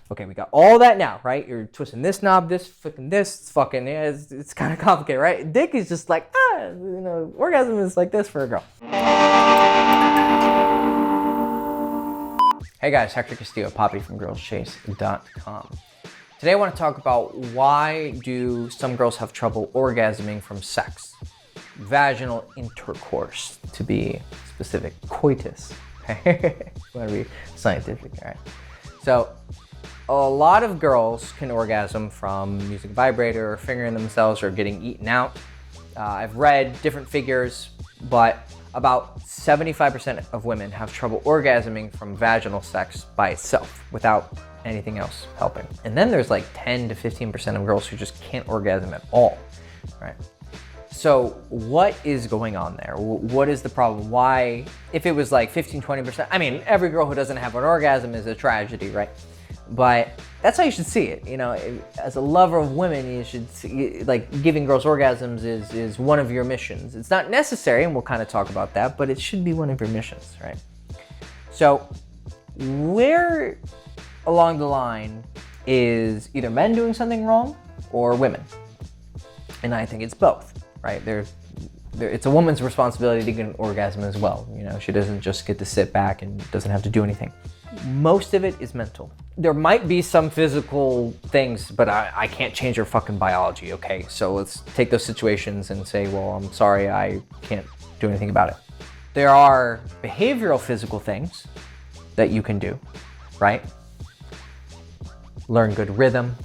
Okay, we got all that now, right? You're twisting this knob, this, yeah, it's kind of complicated, right? Dick is just like, orgasm is like this for a girl. Hey guys, Hector Castillo, Poppy from girlschase.com. Today I want to talk about why do some girls have trouble orgasming from sex? Vaginal intercourse, to be specific, coitus. Want to be scientific, all right? So, a lot of girls can orgasm from using a vibrator or fingering themselves or getting eaten out. I've read different figures, but about 75% of women have trouble orgasming from vaginal sex by itself without anything else helping. And then there's like 10 to 15% of girls who just can't orgasm at all, right? So what is going on there? What is the problem? Why, if it was like 15, 20%, I mean, every girl who doesn't have an orgasm is a tragedy, right? But that's how you should see it. You know, as a lover of women, you should see, like, giving girls orgasms is one of your missions. It's not necessary, and we'll kind of talk about that, but it should be one of your missions, right? So where along the line is either men doing something wrong or women? And I think it's both, right? It's a woman's responsibility to get an orgasm as well. You know, she doesn't just get to sit back and doesn't have to do anything. Most of it is mental. There might be some physical things, but I can't change your fucking biology, okay? So let's take those situations and say, well, I'm sorry, I can't do anything about it. There are behavioral physical things that you can do, right? Learn good rhythm,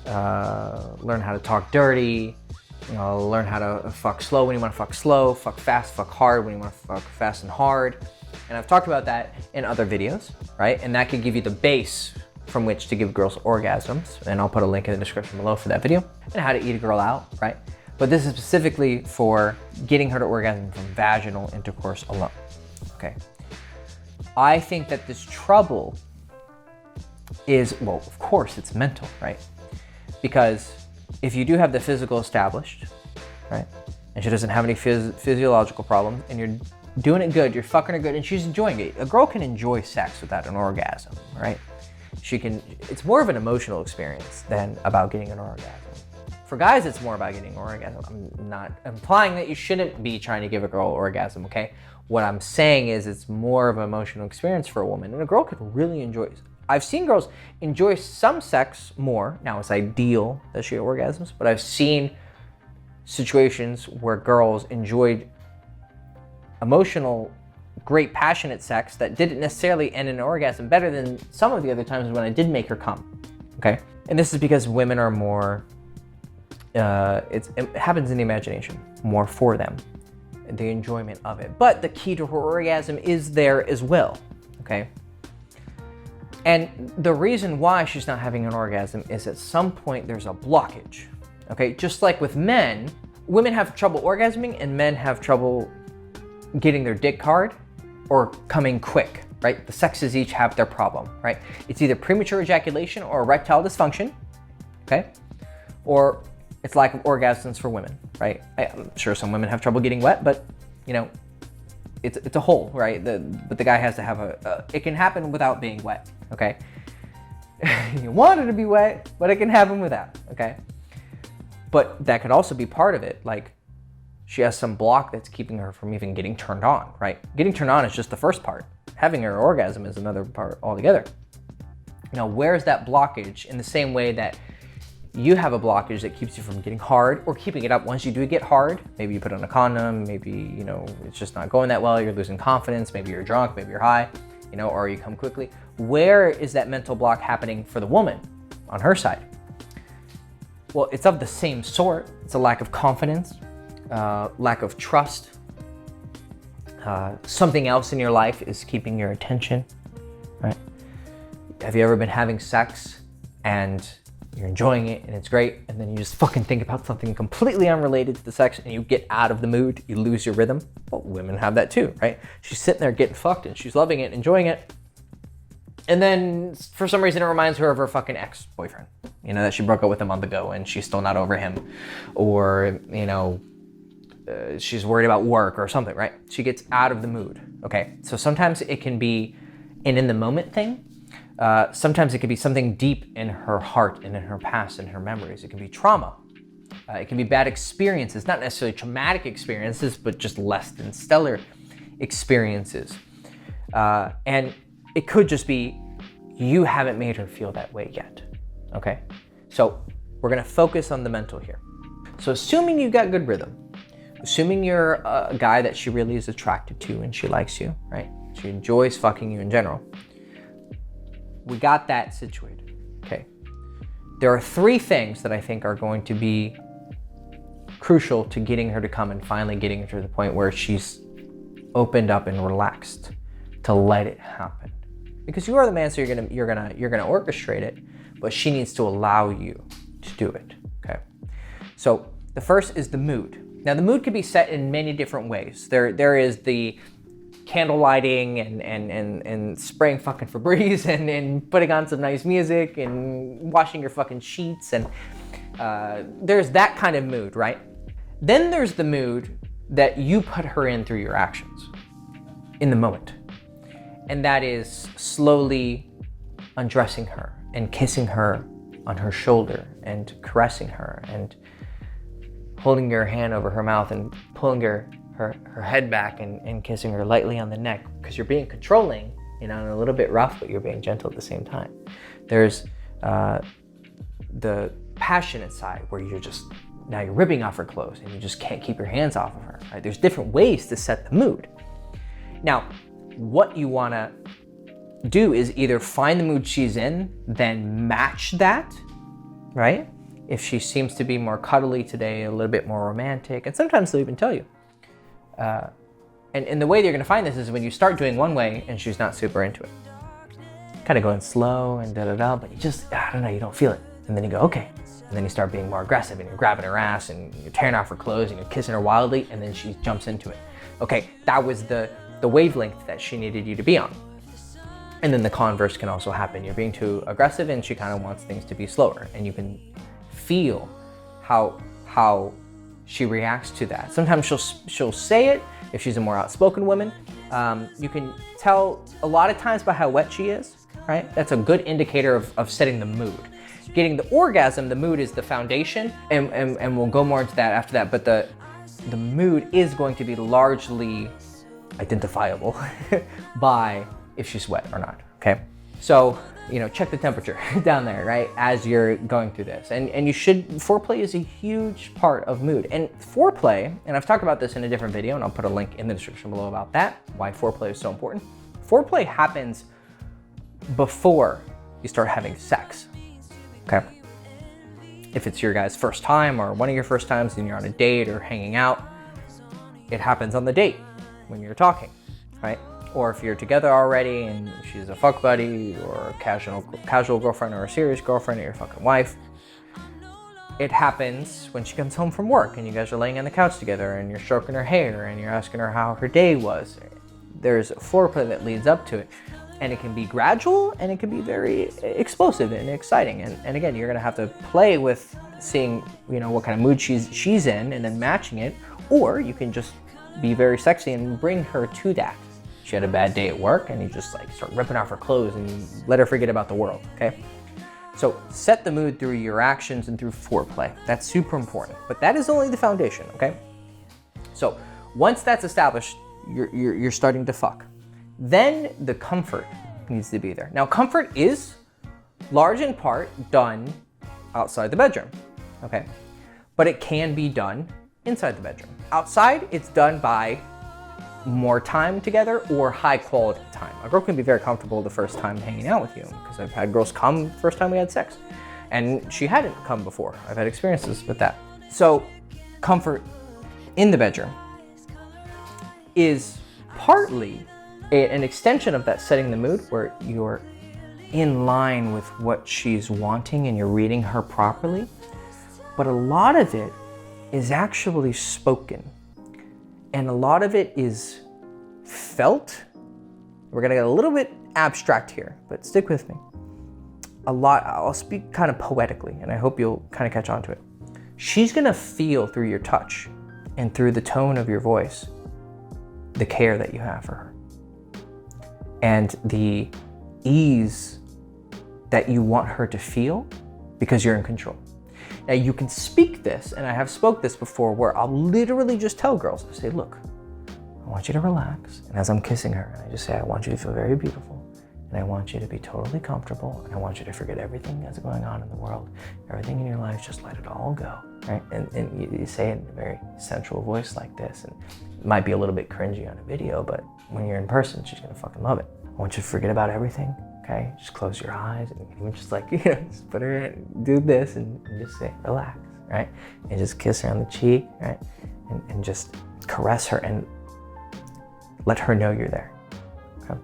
learn how to talk dirty, learn how to fuck slow when you want to fuck slow, fuck fast, fuck hard when you want to fuck fast and hard. And I've talked about that in other videos, right? And that can give you the base from which to give girls orgasms. And I'll put a link in the description below for that video. And how to eat a girl out, right? But this is specifically for getting her to orgasm from vaginal intercourse alone, okay? I think that this trouble is, well, of course it's mental, right? Because if you do have the physical established, right? And she doesn't have any physiological problems and you're doing it good, you're fucking her good, and she's enjoying it. A girl can enjoy sex without an orgasm, right? It's more of an emotional experience than about getting an orgasm. For guys, it's more about getting an orgasm. I'm not implying that you shouldn't be trying to give a girl an orgasm, okay? What I'm saying is it's more of an emotional experience for a woman, and a girl can really enjoy it. I've seen girls enjoy some sex more. Now, it's ideal that she had orgasms, but I've seen situations where girls enjoyed emotional, great, passionate sex that didn't necessarily end in an orgasm better than some of the other times when I did make her come, okay? And this is because women are more, it happens in the imagination, more for them, the enjoyment of it. But the key to her orgasm is there as well, okay? And the reason why she's not having an orgasm is at some point there's a blockage, okay? Just like with men, women have trouble orgasming and men have trouble getting their dick hard or coming quick, right? The sexes each have their problem, right? It's either premature ejaculation or erectile dysfunction, okay? Or it's lack of orgasms for women, right? I'm sure some women have trouble getting wet, but you know, it's a whole, right? But the guy has to have it can happen without being wet, okay? You want it to be wet, but it can happen without, okay? But that could also be part of it, like she has some block that's keeping her from even getting turned on, right? Getting turned on is just the first part. Having her orgasm is another part altogether. Now, where's that blockage? In the same way that you have a blockage that keeps you from getting hard or keeping it up once you do get hard. Maybe you put on a condom, maybe, you know, it's just not going that well, you're losing confidence, maybe you're drunk, maybe you're high, you know, or you come quickly. Where is that mental block happening for the woman on her side? Well, it's of the same sort. It's a lack of confidence, lack of trust. Something else in your life is keeping your attention, right? Have you ever been having sex and you're enjoying it and it's great, and then you just fucking think about something completely unrelated to the sex and you get out of the mood, you lose your rhythm? Well, women have that too, right? She's sitting there getting fucked and she's loving it, enjoying it. And then for some reason it reminds her of her fucking ex-boyfriend, you know, that she broke up with him on the go and she's still not over him. Or, you know, she's worried about work or something, right? She gets out of the mood, okay? So sometimes it can be an in the moment thing, Sometimes it can be something deep in her heart and in her past and her memories. It can be trauma. It can be bad experiences, not necessarily traumatic experiences, but just less than stellar experiences. And it could just be you haven't made her feel that way yet, okay? So we're gonna focus on the mental here. So assuming you got good rhythm, assuming you're a guy that she really is attracted to and she likes you, right? She enjoys fucking you in general. We got that situated, okay? There are 3 things that I think are going to be crucial to getting her to come and finally getting her to the point where she's opened up and relaxed to let it happen. Because you are the man, so you're gonna orchestrate it, but she needs to allow you to do it, okay? So the first is the mood. Now the mood could be set in many different ways. There is the candle lighting and spraying fucking Febreze and putting on some nice music and washing your fucking sheets, and there's that kind of mood, right? Then there's the mood that you put her in through your actions in the moment. And that is slowly undressing her and kissing her on her shoulder and caressing her and holding your hand over her mouth and pulling her head back and kissing her lightly on the neck, because you're being controlling, and a little bit rough, but you're being gentle at the same time. There's the passionate side where now you're ripping off her clothes and you just can't keep your hands off of her, right? There's different ways to set the mood. Now, what you wanna do is either find the mood she's in, then match that, right? If she seems to be more cuddly today, a little bit more romantic, and sometimes they'll even tell you. And the way you're gonna find this is when you start doing one way and she's not super into it. Kind of going slow and da-da-da, but I don't know, you don't feel it. And then you go, okay. And then you start being more aggressive and you're grabbing her ass and you're tearing off her clothes and you're kissing her wildly, and then she jumps into it. Okay, that was the wavelength that she needed you to be on. And then the converse can also happen. You're being too aggressive and she kind of wants things to be slower, and you can feel how she reacts to that. Sometimes she'll say it if she's a more outspoken woman. You can tell a lot of times by how wet she is, right? That's a good indicator of setting the mood. Getting the orgasm, the mood is the foundation, and we'll go more into that after that, but the mood is going to be largely identifiable by if she's wet or not, okay? So, check the temperature down there, right? As you're going through this. And foreplay is a huge part of mood. And foreplay, and I've talked about this in a different video, and I'll put a link in the description below about that, why foreplay is so important. Foreplay happens before you start having sex, okay? If it's your guys' first time or one of your first times and you're on a date or hanging out, it happens on the date when you're talking, right? Or if you're together already and she's a fuck buddy or a casual girlfriend or a serious girlfriend or your fucking wife, it happens when she comes home from work and you guys are laying on the couch together and you're stroking her hair and you're asking her how her day was. There's foreplay that leads up to it, and it can be gradual and it can be very explosive and exciting. And again, you're gonna have to play with seeing, what kind of mood she's in and then matching it, or you can just be very sexy and bring her to that. She had a bad day at work and you just start ripping off her clothes and you let her forget about the world, okay? So set the mood through your actions and through foreplay. That's super important, but that is only the foundation, okay? So once that's established, you're starting to fuck. Then the comfort needs to be there. Now, comfort is large in part done outside the bedroom, okay? But it can be done inside the bedroom. Outside, it's done by more time together or high quality time. A girl can be very comfortable the first time hanging out with you, because I've had girls come first time we had sex and she hadn't come before. I've had experiences with that. So comfort in the bedroom is partly an extension of that setting the mood, where you're in line with what she's wanting and you're reading her properly. But a lot of it is actually spoken, and a lot of it is felt. We're gonna get a little bit abstract here, but stick with me. I'll speak kind of poetically, and I hope you'll kind of catch on to it. She's gonna feel through your touch and through the tone of your voice the care that you have for her, and the ease that you want her to feel because you're in control. Now you can speak this, and I have spoke this before, where I'll literally just tell girls, I say, look, I want you to relax. And as I'm kissing her, I just say, I want you to feel very beautiful. And I want you to be totally comfortable. And I want you to forget everything that's going on in the world, everything in your life, just let it all go, right? And you say it in a very sensual voice like this. And it might be a little bit cringy on a video, but when you're in person, she's gonna fucking love it. I want you to forget about everything, okay? Just close your eyes and even just like, just put her in, do this and just say, relax, right? And just kiss her on the cheek, right? And just caress her and let her know you're there, okay?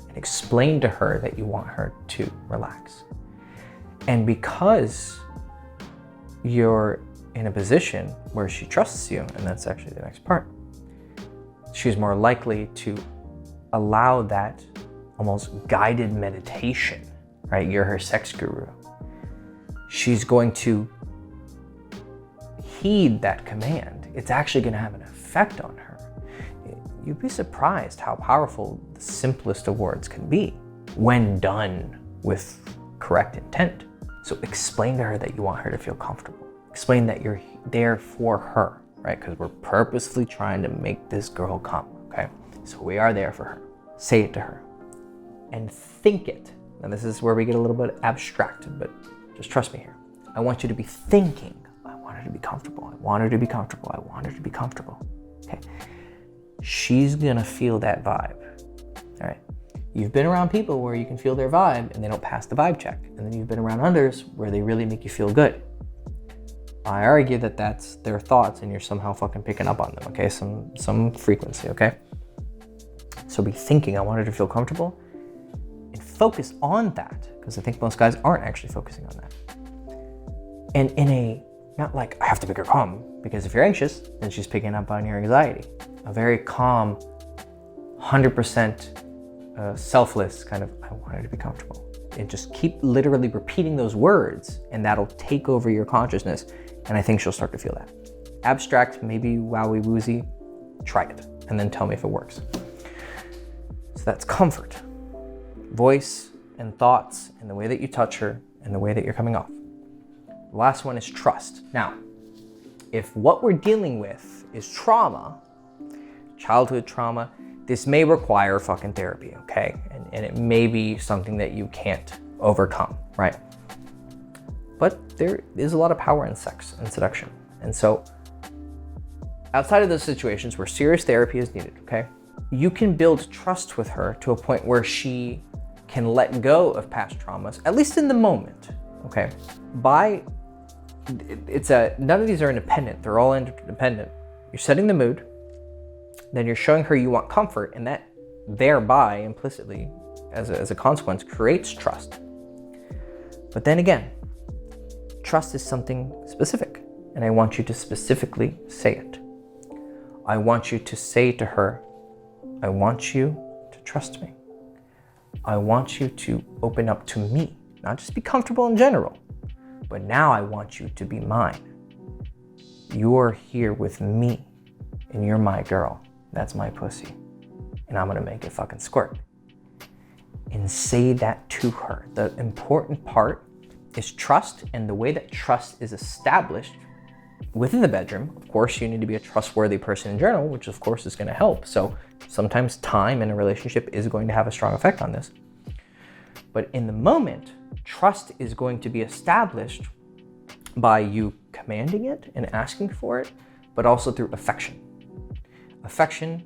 And explain to her that you want her to relax. And because you're in a position where she trusts you, and that's actually the next part, she's more likely to allow that almost guided meditation, right? You're her sex guru. She's going to heed that command. It's actually going to have an effect on her. You'd be surprised how powerful the simplest of words can be when done with correct intent. So explain to her that you want her to feel comfortable. Explain that you're there for her, right? Because we're purposefully trying to make this girl come, okay? So we are there for her. Say it to her and think it. Now this is where we get a little bit abstracted, but just trust me here. I want you to be thinking, I want her to be comfortable. I want her to be comfortable. I want her to be comfortable, okay? She's gonna feel that vibe, all right? You've been around people where you can feel their vibe and they don't pass the vibe check. And then you've been around others where they really make you feel good. I argue that that's their thoughts and you're somehow fucking picking up on them, okay? Some frequency, okay? So be thinking, I want her to feel comfortable, and focus on that, because I think most guys aren't actually focusing on that. And in a, not like, I have to make her calm, because if you're anxious, then she's picking up on your anxiety. A very calm, 100% selfless kind of, I want her to be comfortable. And just keep literally repeating those words, and that'll take over your consciousness, and I think she'll start to feel that. Abstract, maybe wowie woozy, try it, and then tell me if it works. So that's comfort, voice and thoughts, and the way that you touch her, and the way that you're coming off. The last one is trust. Now, if what we're dealing with is trauma, childhood trauma, this may require fucking therapy, okay? And it may be something that you can't overcome, right? But there is a lot of power in sex and seduction. And so outside of those situations where serious therapy is needed, okay? You can build trust with her to a point where she can let go of past traumas, at least in the moment, okay? None of these are independent, they're all interdependent. You're setting the mood, then you're showing her you want comfort, and that thereby, implicitly, as a consequence, creates trust. But then again, trust is something specific, and I want you to specifically say it. I want you to say to her, I want you to trust me. I want you to open up to me, not just be comfortable in general, but now I want you to be mine. You're here with me, and you're my girl. That's my pussy, and I'm gonna make it fucking squirt. And say that to her. The important part is trust, and the way that trust is established within the bedroom, of course, you need to be a trustworthy person in general, which of course is gonna help. So sometimes time in a relationship is going to have a strong effect on this. But in the moment, trust is going to be established by you commanding it and asking for it, but also through affection. Affection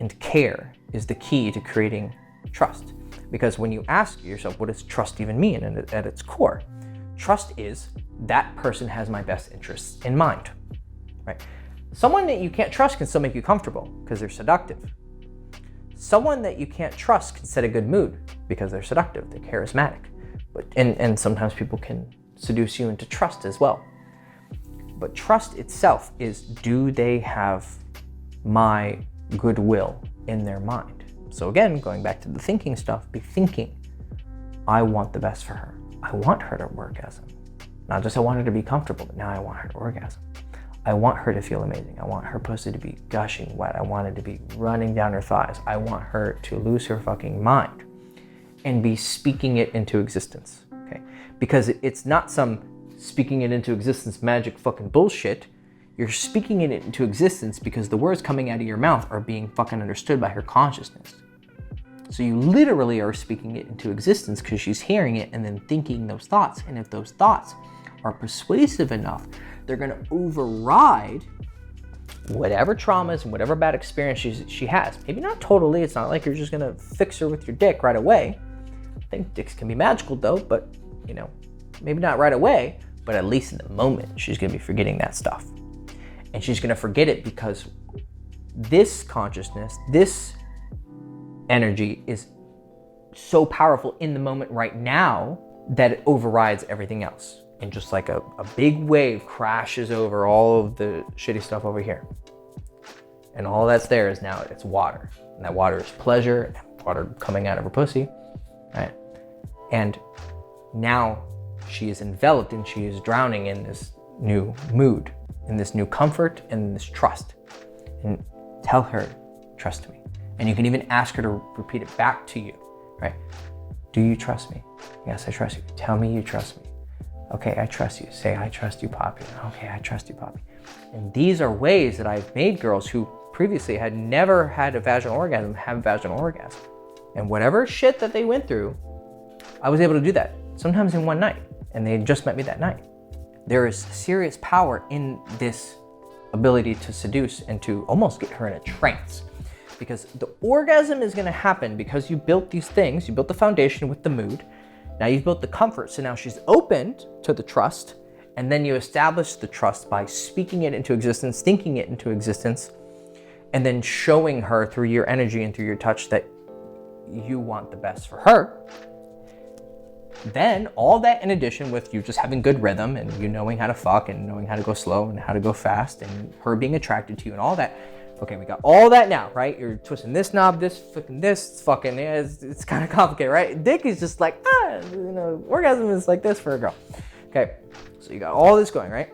and care is the key to creating trust. Because when you ask yourself, what does trust even mean? And at its core, trust is that person has my best interests in mind, right? Someone that you can't trust can still make you comfortable because they're seductive. Someone that you can't trust can set a good mood because they're seductive, they're charismatic. And sometimes people can seduce you into trust as well. But trust itself is, do they have my goodwill in their mind? So again, going back to the thinking stuff, be thinking, I want the best for her. I want her to orgasm. Not just I want her to be comfortable, but now I want her to orgasm. I want her to feel amazing. I want her pussy to be gushing wet. I want it to be running down her thighs. I want her to lose her fucking mind and be speaking it into existence. okay? Because it's not some speaking it into existence magic fucking bullshit. You're speaking it into existence because the words coming out of your mouth are being fucking understood by her consciousness. So you literally are speaking it into existence because she's hearing it and then thinking those thoughts. And if those thoughts are persuasive enough, they're gonna override whatever traumas and whatever bad experiences she has. Maybe not totally, it's not like you're just gonna fix her with your dick right away. I think dicks can be magical though, but you know, maybe not right away, but at least in the moment, she's gonna be forgetting that stuff. And she's gonna forget it because this consciousness, this energy is so powerful in the moment right now that it overrides everything else. And just like a big wave crashes over all of the shitty stuff over here. And all that's there is now it's water. And that water is pleasure, water coming out of her pussy, right? And now she is enveloped and she is drowning in this new mood, in this new comfort and in this trust. And tell her, trust me. And you can even ask her to repeat it back to you, right? Do you trust me? Yes, I trust you. Tell me you trust me. Okay, I trust you. Say, I trust you, Poppy. Okay, I trust you, Poppy. And these are ways that I've made girls who previously had never had a vaginal orgasm have a vaginal orgasm. And whatever shit that they went through, I was able to do that, sometimes in one night. And they just met me that night. There is serious power in this ability to seduce and to almost get her in a trance. Because the orgasm is gonna happen because you built these things, you built the foundation with the mood, now you've built the comfort, so now she's opened to the trust, and then you establish the trust by speaking it into existence, thinking it into existence, and then showing her through your energy and through your touch that you want the best for her. Then all that in addition with you just having good rhythm and you knowing how to fuck and knowing how to go slow and how to go fast and her being attracted to you and all that. Okay, we got all that now, right? You're twisting this knob, this, fucking this, it's fucking, yeah, it's kind of complicated, right? Dick is just like, you know, orgasm is like this for a girl. Okay, so you got all this going, right?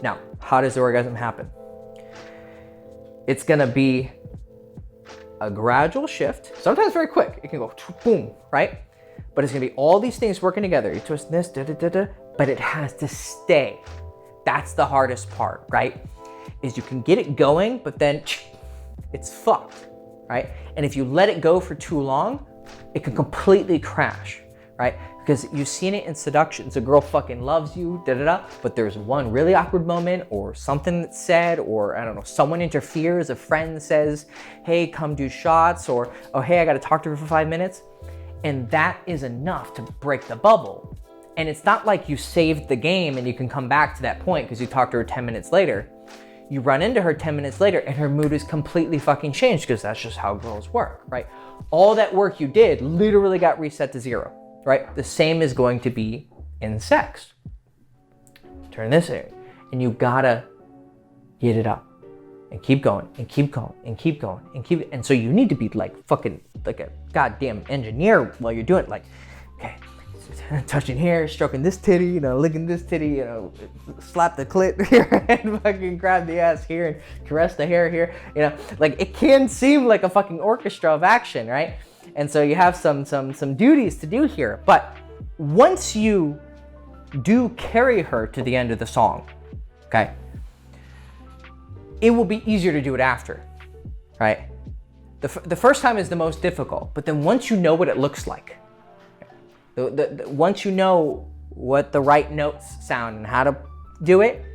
Now, how does the orgasm happen? It's gonna be a gradual shift, sometimes very quick. It can go boom, right? But it's gonna be all these things working together. You twist this, but it has to stay. That's the hardest part, right? Is you can get it going, but then it's fucked, right? And if you let it go for too long, it can completely crash, right? Because you've seen it in seductions. A girl fucking loves you, but there's one really awkward moment or something that's said, or I don't know, someone interferes, a friend says, hey, come do shots, or, oh, hey, I gotta talk to her for 5 minutes. And that is enough to break the bubble. And it's not like you saved the game and you can come back to that point because you talked to her 10 minutes later. You run into her 10 minutes later and her mood is completely fucking changed because that's just how girls work, right? All that work you did literally got reset to zero, right? The same is going to be in sex. Turn this area and you gotta get it up and keep going and keep going and keep going and keep, and so you need to be like fucking like a goddamn engineer while you're doing it, like, okay, touching here, stroking this titty, you know, licking this titty, you know, slap the clit here and fucking grab the ass here and caress the hair here, you know, like it can seem like a fucking orchestra of action, right? And so you have some duties to do here, but once you do carry her to the end of the song, okay, it will be easier to do it after, right? The first time is the most difficult, but then once you know what it looks like, once you know what the right notes sound and how to do it,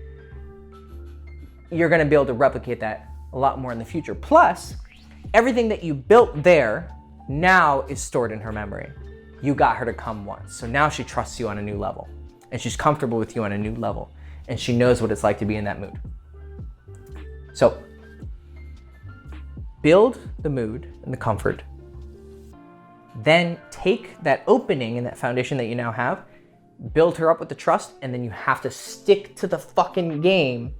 you're gonna be able to replicate that a lot more in the future. Plus, everything that you built there now is stored in her memory. You got her to come once, so now she trusts you on a new level, and she's comfortable with you on a new level, and she knows what it's like to be in that mood. So, build the mood and the comfort, then take that opening and that foundation that you now have, build her up with the trust, and then you have to stick to the fucking game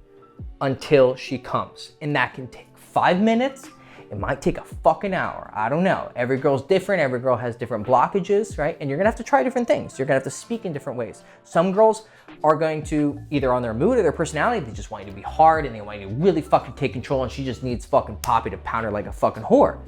until she comes. And that can take 5 minutes, it might take a fucking hour, I don't know. Every girl's different, every girl has different blockages, right? And you're gonna have to try different things. You're gonna have to speak in different ways. Some girls are going to, either on their mood or their personality, they just want you to be hard and they want you to really fucking take control, and she just needs fucking Poppy to pound her like a fucking whore.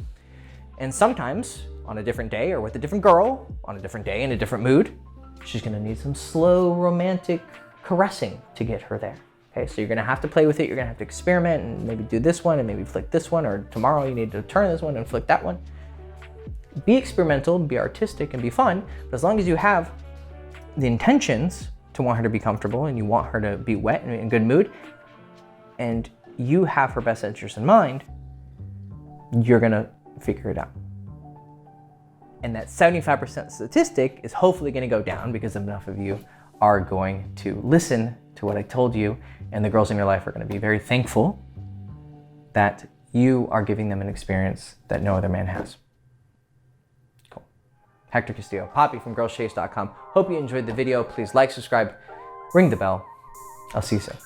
And sometimes, on a different day or with a different girl, on a different day in a different mood, She's gonna need some slow, romantic caressing to get her there. Okay, so you're gonna have to play with it. You're gonna have to experiment and maybe do this one and maybe flick this one, or tomorrow you need to turn this one and flick that one. Be experimental, be artistic, and be fun, but as long as you have the intentions to want her to be comfortable and you want her to be wet and in a good mood, and you have her best interest in mind, you're gonna figure it out. And that 75% statistic is hopefully gonna go down because enough of you are going to listen to what I told you, and the girls in your life are gonna be very thankful that you are giving them an experience that no other man has. Cool. Hector Castillo, Poppy from girlschase.com. Hope you enjoyed the video. Please like, subscribe, ring the bell. I'll see you soon.